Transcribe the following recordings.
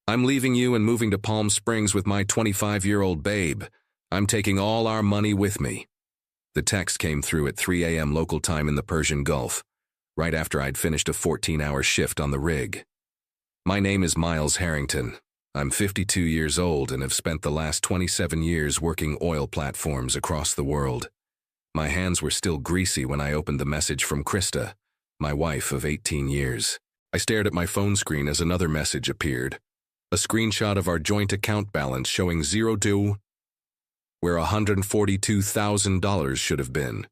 I'm leaving you and moving to Palm Springs with my 25-year-old babe. I'm taking all our money with me. The text came through at 3 a.m. local time in the Persian Gulf, right after I'd finished a 14-hour shift on the rig. My name is Miles Harrington. I'm 52 years old and have spent the last 27 years working oil platforms across the world. My hands were still greasy when I opened the message from Krista, my wife of 18 years. I stared at my phone screen as another message appeared, a screenshot of our joint account balance showing zero to where $142,000 should have been.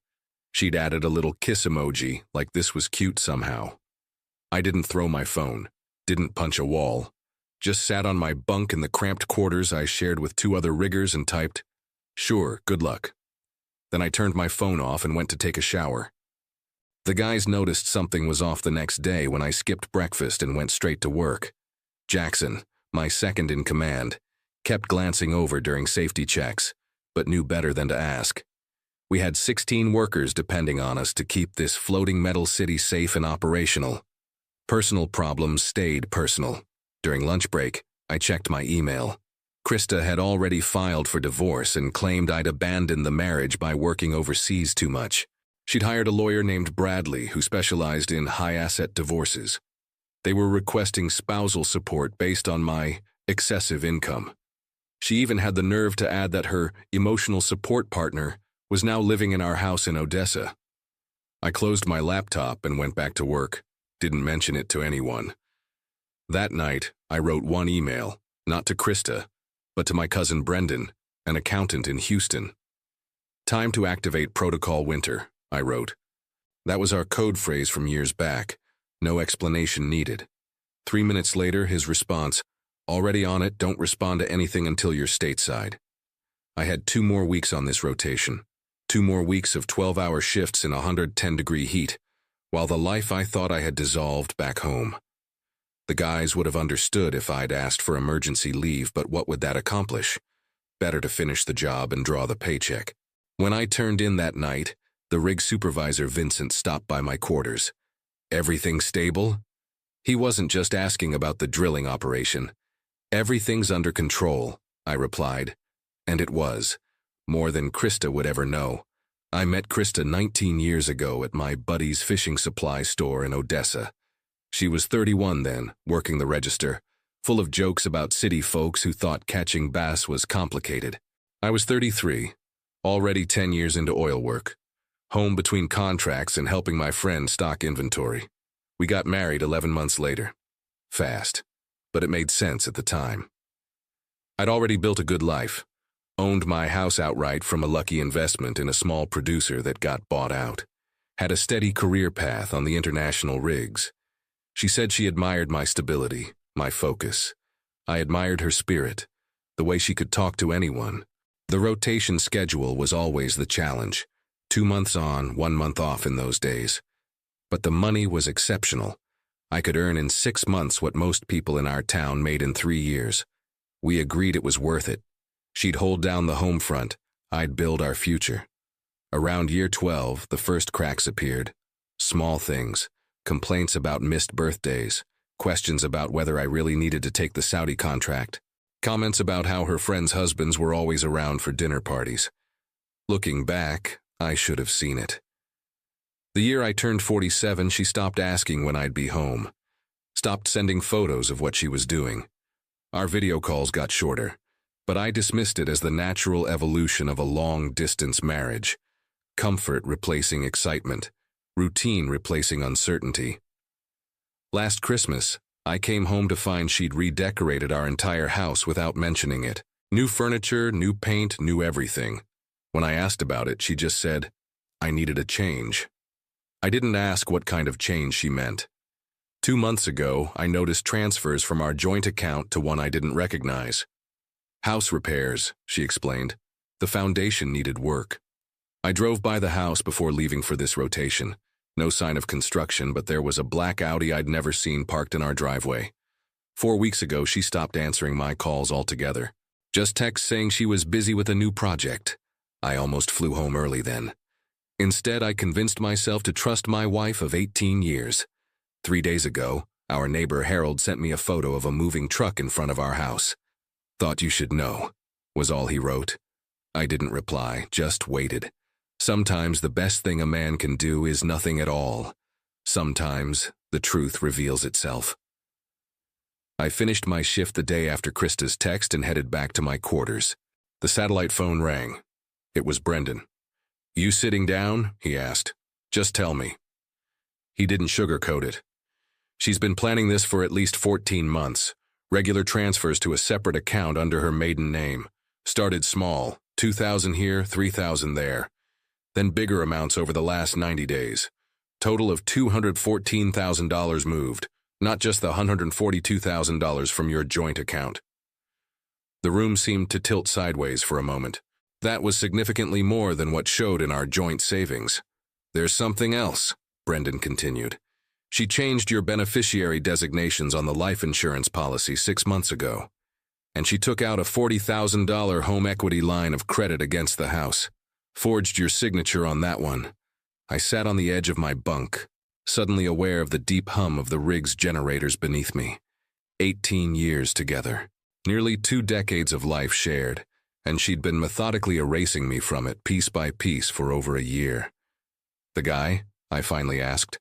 She'd added a little kiss emoji, like this was cute somehow. I didn't throw my phone, didn't punch a wall, just sat on my bunk in the cramped quarters I shared with 2 other riggers and typed, "Sure, good luck." Then I turned my phone off and went to take a shower. The guys noticed something was off the next day when I skipped breakfast and went straight to work. Jackson, my second in command, kept glancing over during safety checks, but knew better than to ask. We had 16 workers depending on us to keep this floating metal city safe and operational. Personal problems stayed personal. During lunch break, I checked my email. Krista had already filed for divorce and claimed I'd abandoned the marriage by working overseas too much. She'd hired a lawyer named Bradley who specialized in high-asset divorces. They were requesting spousal support based on my excessive income. She even had the nerve to add that her emotional support partner was now living in our house in Odessa. I closed my laptop and went back to work, didn't mention it to anyone. That night, I wrote one email, not to Krista, but to my cousin Brendan, an accountant in Houston. "Time to activate Protocol Winter," I wrote. That was our code phrase from years back, no explanation needed. 3 minutes later, his response, "Already on it, don't respond to anything until you're stateside." I had 2 more weeks on this rotation, 2 more weeks of 12-hour shifts in 110-degree heat, while the life I thought I had dissolved back home. The guys would have understood if I'd asked for emergency leave, but what would that accomplish? Better to finish the job and draw the paycheck. When I turned in that night, the rig supervisor Vincent stopped by my quarters. "Everything stable?" He wasn't just asking about the drilling operation. "Everything's under control," I replied. And it was. More than Krista would ever know. I met Krista 19 years ago at my buddy's fishing supply store in Odessa. She was 31 then, working the register, full of jokes about city folks who thought catching bass was complicated. I was 33, already 10 years into oil work, home between contracts and helping my friend stock inventory. We got married 11 months later. Fast, but it made sense at the time. I'd already built a good life, owned my house outright from a lucky investment in a small producer that got bought out, had a steady career path on the international rigs. She said she admired my stability, my focus. I admired her spirit, the way she could talk to anyone. The rotation schedule was always the challenge. 2 months on, 1 month off in those days. But the money was exceptional. I could earn in 6 months what most people in our town made in 3 years. We agreed it was worth it. She'd hold down the home front. I'd build our future. Around year 12, the first cracks appeared. Small things. Complaints about missed birthdays, questions about whether I really needed to take the Saudi contract, comments about how her friends' husbands were always around for dinner parties. Looking back, I should have seen it. The year I turned 47, she stopped asking when I'd be home, stopped sending photos of what she was doing. Our video calls got shorter, but I dismissed it as the natural evolution of a long-distance marriage, comfort replacing excitement, routine replacing uncertainty. Last Christmas, I came home to find she'd redecorated our entire house without mentioning it. New furniture, new paint, new everything. When I asked about it, she just said, I needed a change. I didn't ask what kind of change she meant. 2 months ago, I noticed transfers from our joint account to one I didn't recognize. House repairs, she explained. The foundation needed work. I drove by the house before leaving for this rotation. No sign of construction, but there was a black Audi I'd never seen parked in our driveway. 4 weeks ago, she stopped answering my calls altogether. Just texts saying she was busy with a new project. I almost flew home early then. Instead, I convinced myself to trust my wife of 18 years. 3 days ago, Our neighbor Harold sent me a photo of a moving truck in front of our house. "Thought you should know," was all he wrote. I didn't reply, just waited. Sometimes the best thing a man can do is nothing at all. Sometimes the truth reveals itself. I finished my shift the day after Krista's text and headed back to my quarters. The satellite phone rang. It was Brendan. "You sitting down?" he asked. "Just tell me." He didn't sugarcoat it. "She's been planning this for at least 14 months. Regular transfers to a separate account under her maiden name. Started small, 2,000 here, 3,000 there. Then bigger amounts over the last 90 days. Total of $214,000 moved, not just the $142,000 from your joint account." The room seemed to tilt sideways for a moment. That was significantly more than what showed in our joint savings. "There's something else," Brendan continued. "She changed your beneficiary designations on the life insurance policy 6 months ago, and she took out a $40,000 home equity line of credit against the house. Forged your signature on that one." I sat on the edge of my bunk, suddenly aware of the deep hum of the rig's generators beneath me. 18 years together. Nearly 2 decades of life shared, and she'd been methodically erasing me from it piece by piece for over a year. "The guy?" I finally asked.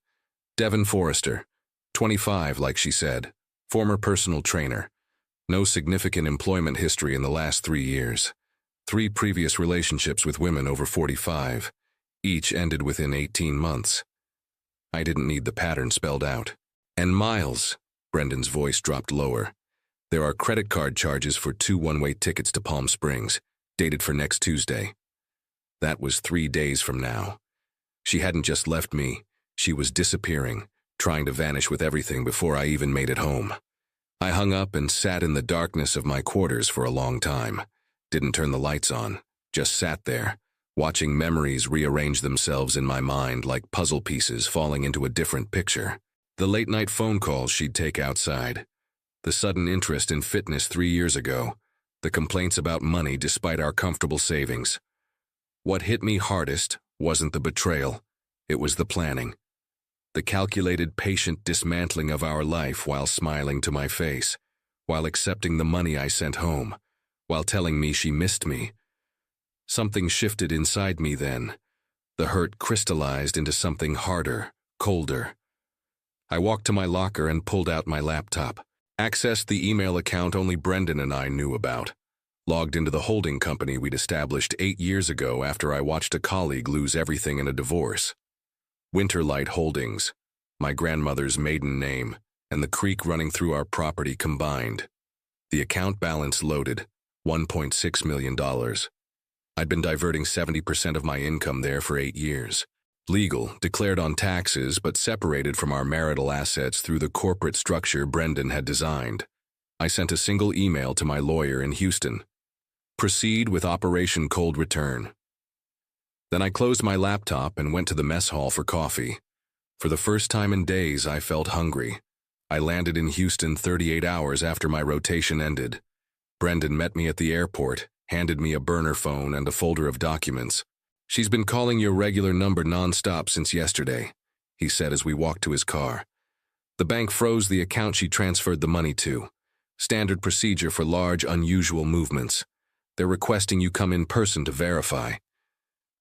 "Devin Forrester. 25, like she said. Former personal trainer. No significant employment history in the last 3 years. 3 previous relationships with women over 45. Each ended within 18 months. I didn't need the pattern spelled out. "And miles," Brendan's voice dropped lower. "There are credit card charges for 2 one-way tickets to Palm Springs, dated for next Tuesday." That was 3 days from now. She hadn't just left me, she was disappearing, trying to vanish with everything before I even made it home. I hung up and sat in the darkness of my quarters for a long time. Didn't turn the lights on, just sat there, watching memories rearrange themselves in my mind like puzzle pieces falling into a different picture. The late-night phone calls she'd take outside. The sudden interest in fitness 3 years ago. The complaints about money despite our comfortable savings. What hit me hardest wasn't the betrayal. It was the planning. The calculated, patient dismantling of our life while smiling to my face, while accepting the money I sent home, while telling me she missed me. Something shifted inside me then. The hurt crystallized into something harder, colder. I walked to my locker and pulled out my laptop. Accessed the email account only Brendan and I knew about. Logged into the holding company we'd established 8 years ago after I watched a colleague lose everything in a divorce. Winterlight Holdings, my grandmother's maiden name, and the creek running through our property combined. The account balance loaded, $1.6 million. I'd been diverting 70% of my income there for 8 years. Legal, declared on taxes, but separated from our marital assets through the corporate structure Brendan had designed. I sent a single email to my lawyer in Houston. Proceed with Operation Cold Return. Then I closed my laptop and went to the mess hall for coffee. For the first time in days, I felt hungry. I landed in Houston 38 hours after my rotation ended. Brendan met me at the airport, handed me a burner phone and a folder of documents. "She's been calling your regular number nonstop since yesterday," he said as we walked to his car. "The bank froze the account she transferred the money to. Standard procedure for large, unusual movements. They're requesting you come in person to verify."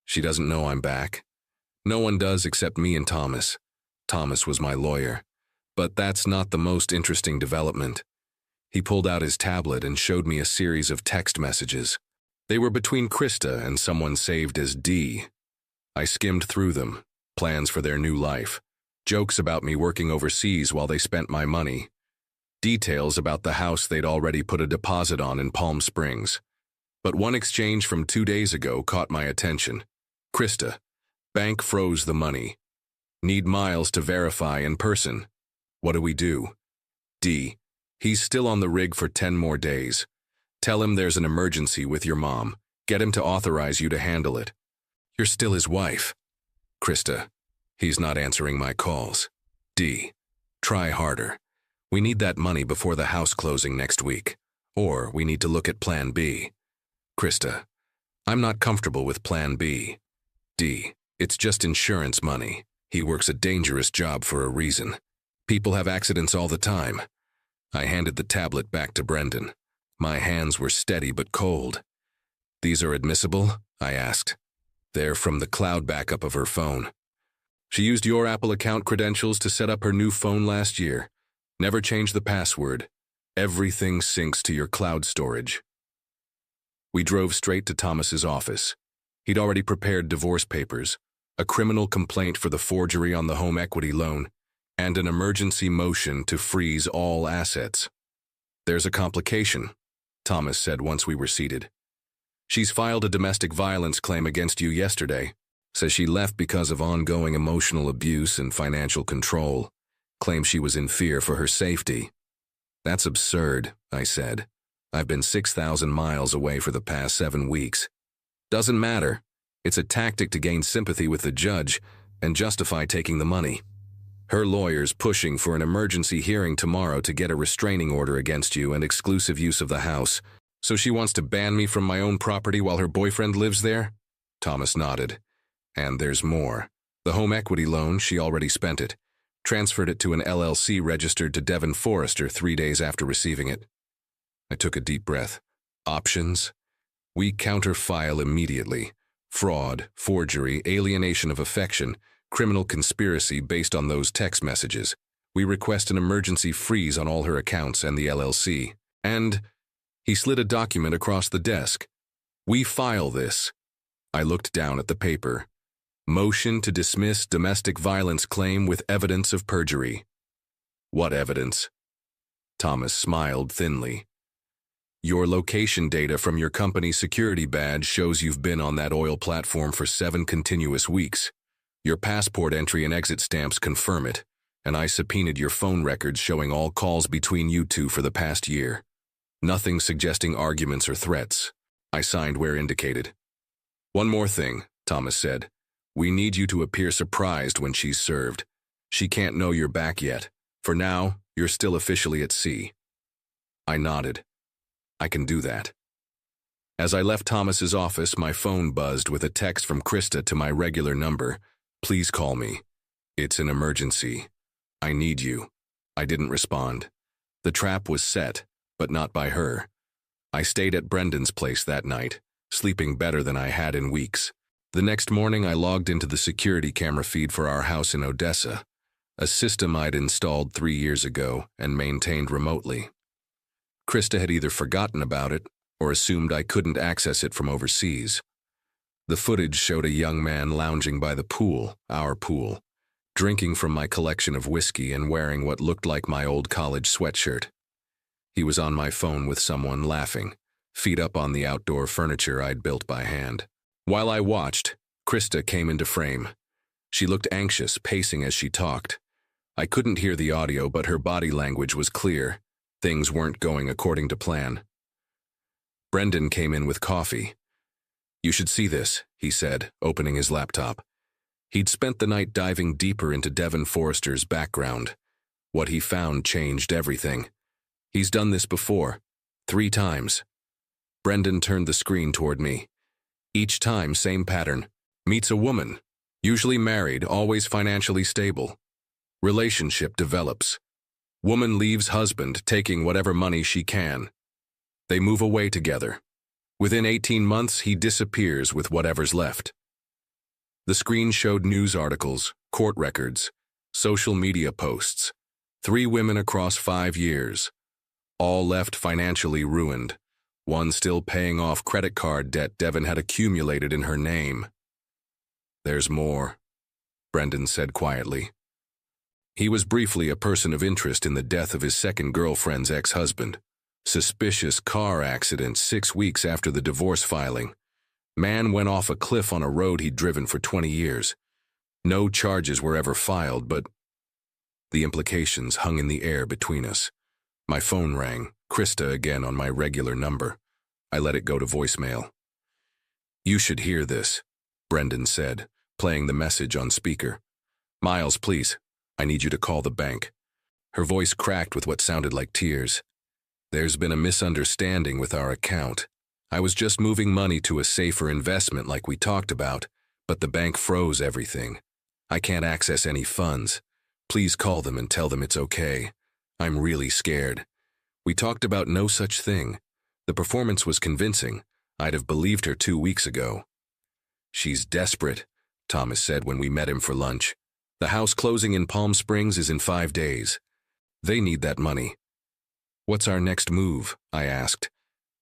She doesn't know I'm back. No one does except me and Thomas. Thomas was my lawyer. But that's not the most interesting development. He pulled out his tablet and showed me a series of text messages. They were between Krista and someone saved as D. I skimmed through them, plans for their new life, jokes about me working overseas while they spent my money, details about the house they'd already put a deposit on in Palm Springs. But one exchange from 2 days ago caught my attention. Krista, bank froze the money. Need Miles to verify in person. What do we do? D, he's still on the rig for 10 more days. Tell him there's an emergency with your mom. Get him to authorize you to handle it. You're still his wife. Krista, he's not answering my calls. D, try harder. We need that money before the house closing next week. Or we need to look at Plan B. Krista, I'm not comfortable with Plan B. D, it's just insurance money. He works a dangerous job for a reason. People have accidents all the time. I handed the tablet back to Brendan. My hands were steady but cold. These are admissible? I asked. They're from the cloud backup of her phone. She used your Apple account credentials to set up her new phone last year. Never change the password. Everything syncs to your cloud storage. We drove straight to Thomas's office. He'd already prepared divorce papers, a criminal complaint for the forgery on the home equity loan, and an emergency motion to freeze all assets. There's a complication, Thomas said once we were seated. She's filed a domestic violence claim against you yesterday. Says she left because of ongoing emotional abuse and financial control. Claims she was in fear for her safety. That's absurd, I said. I've been 6,000 miles away for the past 7 weeks. Doesn't matter. It's a tactic to gain sympathy with the judge and justify taking the money. Her lawyer's pushing for an emergency hearing tomorrow to get a restraining order against you and exclusive use of the house. So she wants to ban me from my own property while her boyfriend lives there? Thomas nodded. And there's more. The home equity loan, she already spent it. Transferred it to an LLC registered to Devon Forrester 3 days after receiving it. I took a deep breath. Options? We counter-file immediately. Fraud, forgery, alienation of affection, criminal conspiracy based on those text messages. We request an emergency freeze on all her accounts and the LLC. And he slid a document across the desk. We file this. I looked down at the paper. Motion to dismiss domestic violence claim with evidence of perjury. What evidence? Thomas smiled thinly. Your location data from your company's security badge shows you've been on that oil platform for 7 continuous weeks. Your passport entry and exit stamps confirm it, and I subpoenaed your phone records showing all calls between you two for the past year. Nothing suggesting arguments or threats. I signed where indicated. One more thing, Thomas said. We need you to appear surprised when she's served. She can't know you're back yet. For now, you're still officially at sea. I nodded. I can do that. As I left Thomas's office, my phone buzzed with a text from Krista to my regular number. Please call me. It's an emergency. I need you. I didn't respond. The trap was set, but not by her. I stayed at Brendan's place that night, sleeping better than I had in weeks. The next morning, I logged into the security camera feed for our house in Odessa, a system I'd installed 3 years ago and maintained remotely. Krista had either forgotten about it or assumed I couldn't access it from overseas. The footage showed a young man lounging by the pool, our pool, drinking from my collection of whiskey and wearing what looked like my old college sweatshirt. He was on my phone with someone laughing, feet up on the outdoor furniture I'd built by hand. While I watched, Krista came into frame. She looked anxious, pacing as she talked. I couldn't hear the audio, but her body language was clear. Things weren't going according to plan. Brendan came in with coffee. You should see this, he said, opening his laptop. He'd spent the night diving deeper into Devon Forrester's background. What he found changed everything. He's done this before, 3 times. Brendan turned the screen toward me. Each time, same pattern. Meets a woman, usually married, always financially stable. Relationship develops. Woman leaves husband, taking whatever money she can. They move away together. Within 18 months, he disappears with whatever's left. The screen showed news articles, court records, social media posts. 3 women across 5 years. All left financially ruined. One still paying off credit card debt Devon had accumulated in her name. There's more, Brendan said quietly. He was briefly a person of interest in the death of his second girlfriend's ex-husband. Suspicious car accident 6 weeks after the divorce filing. Man went off a cliff on a road he'd driven for 20 years. No charges were ever filed, but the implications hung in the air between us. My phone rang, Krista again on my regular number. I let it go to voicemail. You should hear this, Brendan said, playing the message on speaker. Miles, please. I need you to call the bank. Her voice cracked with what sounded like tears. There's been a misunderstanding with our account. I was just moving money to a safer investment like we talked about, but the bank froze everything. I can't access any funds. Please call them and tell them it's okay. I'm really scared. We talked about no such thing. The performance was convincing. I'd have believed her 2 weeks ago. She's desperate, Thomas said when we met him for lunch. The house closing in Palm Springs is in 5 days. They need that money. What's our next move? I asked.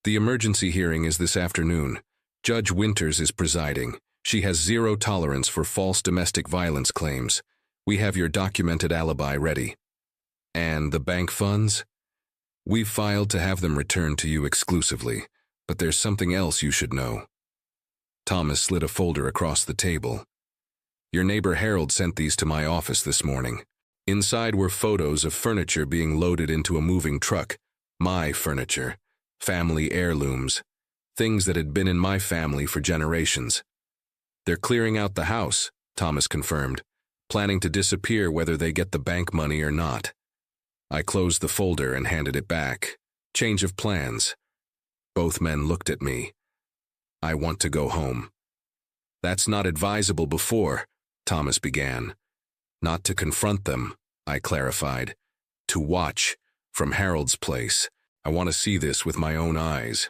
The emergency hearing is this afternoon. Judge Winters is presiding. She has zero tolerance for false domestic violence claims. We have your documented alibi ready. And the bank funds? We've filed to have them returned to you exclusively, but there's something else you should know. Thomas slid a folder across the table. Your neighbor Harold sent these to my office this morning. Inside were photos of furniture being loaded into a moving truck. My furniture. Family heirlooms. Things that had been in my family for generations. They're clearing out the house, Thomas confirmed, planning to disappear whether they get the bank money or not. I closed the folder and handed it back. Change of plans. Both men looked at me. I want to go home. That's not advisable before, Thomas began. Not to confront them, I clarified. To watch, from Harold's place. I want to see this with my own eyes.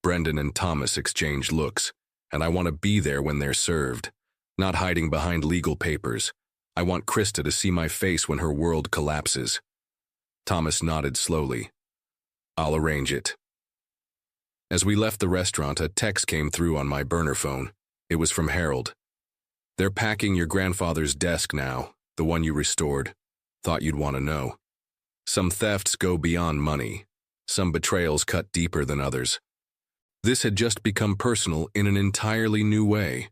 Brendan and Thomas exchanged looks, and I want to be there when they're served. Not hiding behind legal papers. I want Krista to see my face when her world collapses. Thomas nodded slowly. I'll arrange it. As we left the restaurant, a text came through on my burner phone. It was from Harold. They're packing your grandfather's desk now, the one you restored. Thought you'd want to know. Some thefts go beyond money. Some betrayals cut deeper than others. This had just become personal in an entirely new way.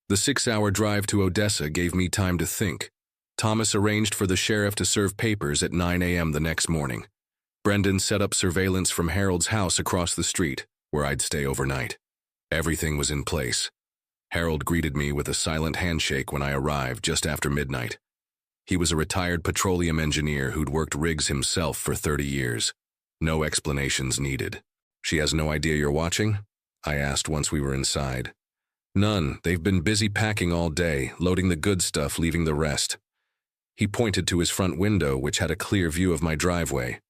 The 6-hour drive to Odessa gave me time to think. Thomas arranged for the sheriff to serve papers at 9 a.m. the next morning. Brendan set up surveillance from Harold's house across the street, where I'd stay overnight. Everything was in place. Harold greeted me with a silent handshake when I arrived just after midnight. He was a retired petroleum engineer who'd worked rigs himself for 30 years. No explanations needed. She has no idea you're watching? I asked once we were inside. None. They've been busy packing all day, loading the good stuff, leaving the rest. He pointed to his front window, which had a clear view of my driveway.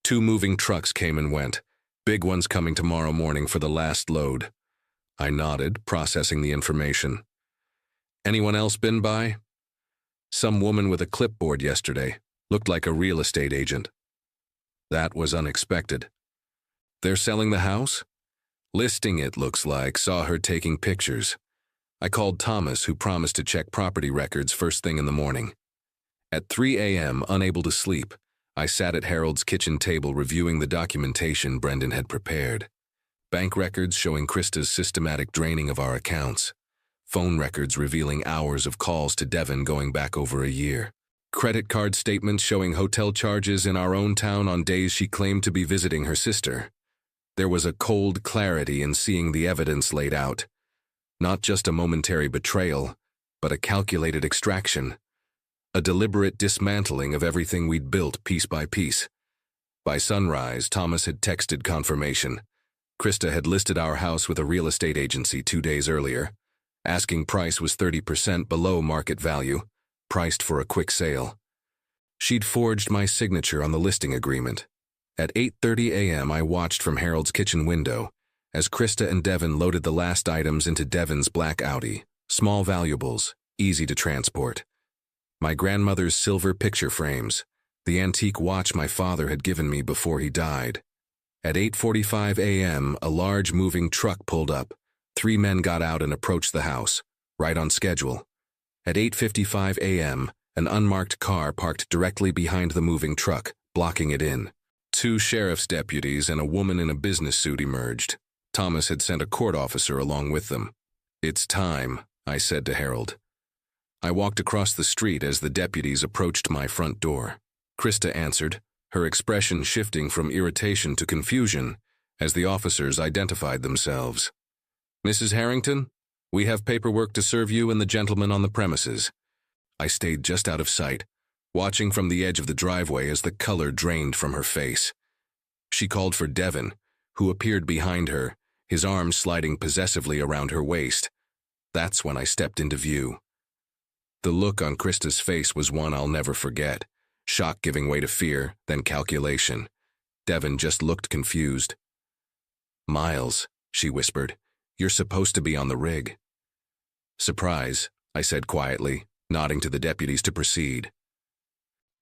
2 moving trucks came and went, big ones coming tomorrow morning for the last load. I nodded, processing the information. Anyone else been by? Some woman with a clipboard yesterday. Looked like a real estate agent. That was unexpected. They're selling the house? Listing it, looks like. Saw her taking pictures. I called Thomas, who promised to check property records first thing in the morning. At 3 a.m., unable to sleep, I sat at Harold's kitchen table reviewing the documentation Brendan had prepared. Bank records showing Krista's systematic draining of our accounts. Phone records revealing hours of calls to Devon going back over a year. Credit card statements showing hotel charges in our own town on days she claimed to be visiting her sister. There was a cold clarity in seeing the evidence laid out. Not just a momentary betrayal, but a calculated extraction. A deliberate dismantling of everything we'd built piece by piece. By sunrise, Thomas had texted confirmation. Krista had listed our house with a real estate agency 2 days earlier. Asking price was 30% below market value, priced for a quick sale. She'd forged my signature on the listing agreement. At 8:30 a.m., I watched from Harold's kitchen window as Krista and Devon loaded the last items into Devon's black Audi. Small valuables, easy to transport. My grandmother's silver picture frames, the antique watch my father had given me before he died. At 8:45 a.m., a large moving truck pulled up. 3 men got out and approached the house, right on schedule. At 8:55 a.m., an unmarked car parked directly behind the moving truck, blocking it in. 2 sheriff's deputies and a woman in a business suit emerged. Thomas had sent a court officer along with them. It's time, I said to Harold. I walked across the street as the deputies approached my front door. Krista answered, her expression shifting from irritation to confusion as the officers identified themselves. Mrs. Harrington, we have paperwork to serve you and the gentleman on the premises. I stayed just out of sight, watching from the edge of the driveway as the color drained from her face. She called for Devon, who appeared behind her, his arms sliding possessively around her waist. That's when I stepped into view. The look on Krista's face was one I'll never forget. Shock giving way to fear, then calculation. Devin just looked confused. "Miles," she whispered, "you're supposed to be on the rig." "Surprise," I said quietly, nodding to the deputies to proceed.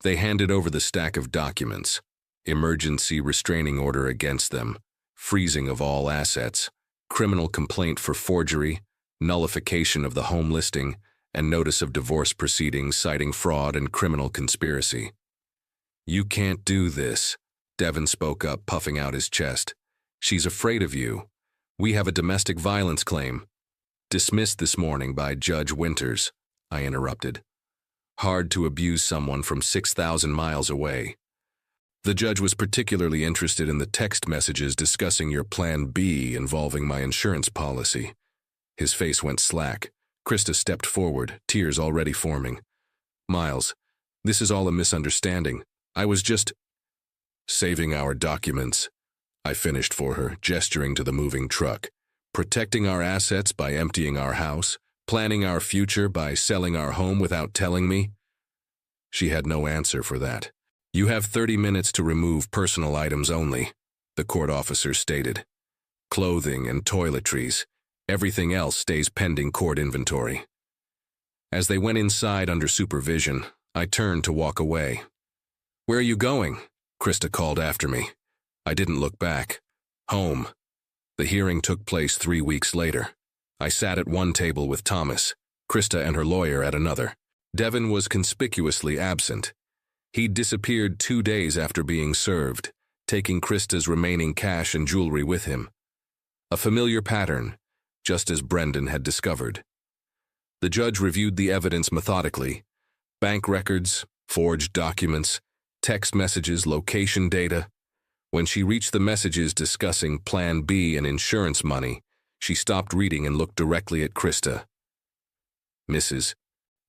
They handed over the stack of documents. Emergency restraining order against them, freezing of all assets, criminal complaint for forgery, nullification of the home listing, and notice of divorce proceedings citing fraud and criminal conspiracy. "You can't do this," Devin spoke up, puffing out his chest. "She's afraid of you. We have a domestic violence claim." "Dismissed this morning by Judge Winters," I interrupted. "Hard to abuse someone from 6,000 miles away. The judge was particularly interested in the text messages discussing your Plan B involving my insurance policy." His face went slack. Krista stepped forward, tears already forming. "Miles, this is all a misunderstanding. I was just saving our documents," I finished for her, gesturing to the moving truck. "Protecting our assets by emptying our house, planning our future by selling our home without telling me." She had no answer for that. "You have 30 minutes to remove personal items only," the court officer stated. "Clothing and toiletries. Everything else stays pending court inventory." As they went inside under supervision, I turned to walk away. "Where are you going?" Krista called after me. I didn't look back. Home. The hearing took place 3 weeks later. I sat at one table with Thomas, Krista and her lawyer at another. Devin was conspicuously absent. He'd disappeared 2 days after being served, taking Krista's remaining cash and jewelry with him. A familiar pattern, just as Brendan had discovered. The judge reviewed the evidence methodically. Bank records, forged documents, text messages, location data. When she reached the messages discussing Plan B and insurance money, she stopped reading and looked directly at Krista. "Mrs.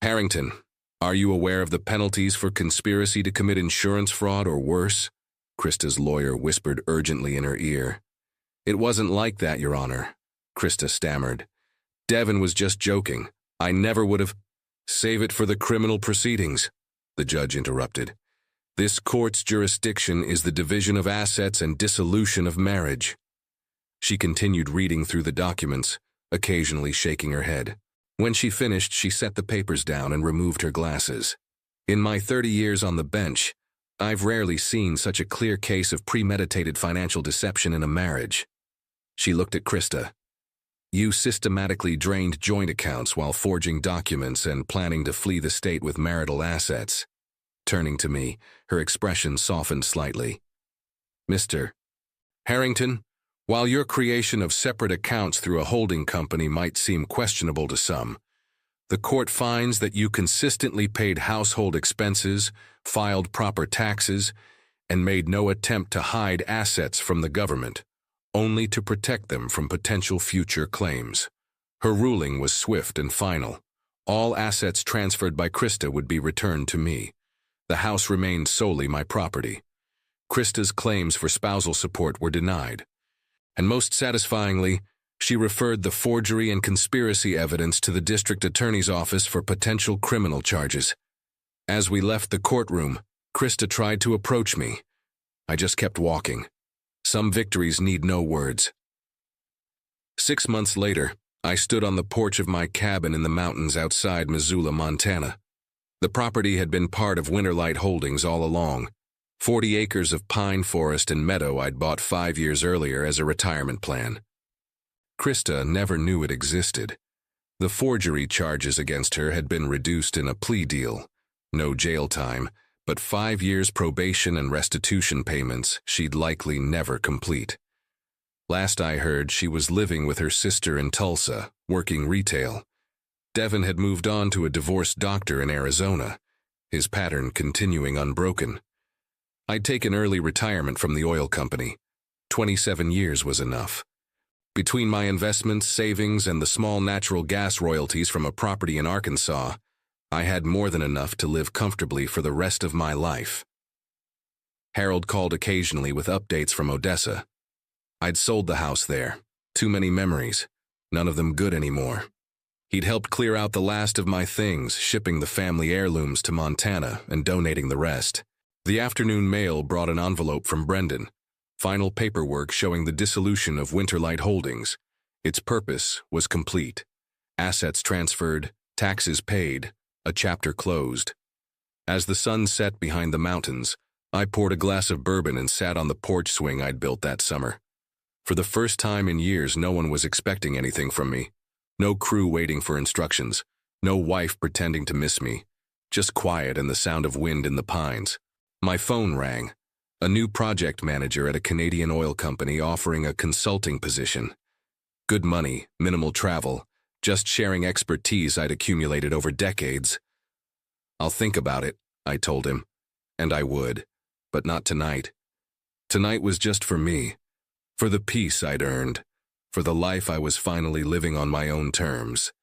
Harrington, are you aware of the penalties for conspiracy to commit insurance fraud or worse?" Krista's lawyer whispered urgently in her ear. "It wasn't like that, Your Honor," Krista stammered. "Devin was just joking. I never would have—" "Save it for the criminal proceedings," the judge interrupted. "This court's jurisdiction is the division of assets and dissolution of marriage." She continued reading through the documents, occasionally shaking her head. When she finished, she set the papers down and removed her glasses. "In my 30 years on the bench, I've rarely seen such a clear case of premeditated financial deception in a marriage." She looked at Krista. "You systematically drained joint accounts while forging documents and planning to flee the state with marital assets." Turning to me, her expression softened slightly. "Mr. Harrington, while your creation of separate accounts through a holding company might seem questionable to some, the court finds that you consistently paid household expenses, filed proper taxes, and made no attempt to hide assets from the government, only to protect them from potential future claims." Her ruling was swift and final. All assets transferred by Krista would be returned to me. The house remained solely my property. Krista's claims for spousal support were denied. And most satisfyingly, she referred the forgery and conspiracy evidence to the district attorney's office for potential criminal charges. As we left the courtroom, Krista tried to approach me. I just kept walking. Some victories need no words. 6 months later, I stood on the porch of my cabin in the mountains outside Missoula, Montana. The property had been part of Winterlight Holdings all along. 40 acres of pine forest and meadow I'd bought 5 years earlier as a retirement plan. Krista never knew it existed. The forgery charges against her had been reduced in a plea deal. No jail time, but 5 years probation and restitution payments she'd likely never complete. Last I heard, she was living with her sister in Tulsa, working retail. Devin had moved on to a divorced doctor in Arizona, his pattern continuing unbroken. I'd taken early retirement from the oil company. 27 years was enough. Between my investments, savings, and the small natural gas royalties from a property in Arkansas, I had more than enough to live comfortably for the rest of my life. Harold called occasionally with updates from Odessa. I'd sold the house there. Too many memories, none of them good anymore. He'd helped clear out the last of my things, shipping the family heirlooms to Montana and donating the rest. The afternoon mail brought an envelope from Brendan, final paperwork showing the dissolution of Winterlight Holdings. Its purpose was complete. Assets transferred, taxes paid, a chapter closed. As the sun set behind the mountains, I poured a glass of bourbon and sat on the porch swing I'd built that summer. For the first time in years, no one was expecting anything from me. No crew waiting for instructions, no wife pretending to miss me, just quiet and the sound of wind in the pines. My phone rang. A new project manager at a Canadian oil company offering a consulting position. Good money, minimal travel, just sharing expertise I'd accumulated over decades. I'll think about it, I told him. And I would, but not tonight. Tonight was just for me, for the peace I'd earned, for the life I was finally living on my own terms.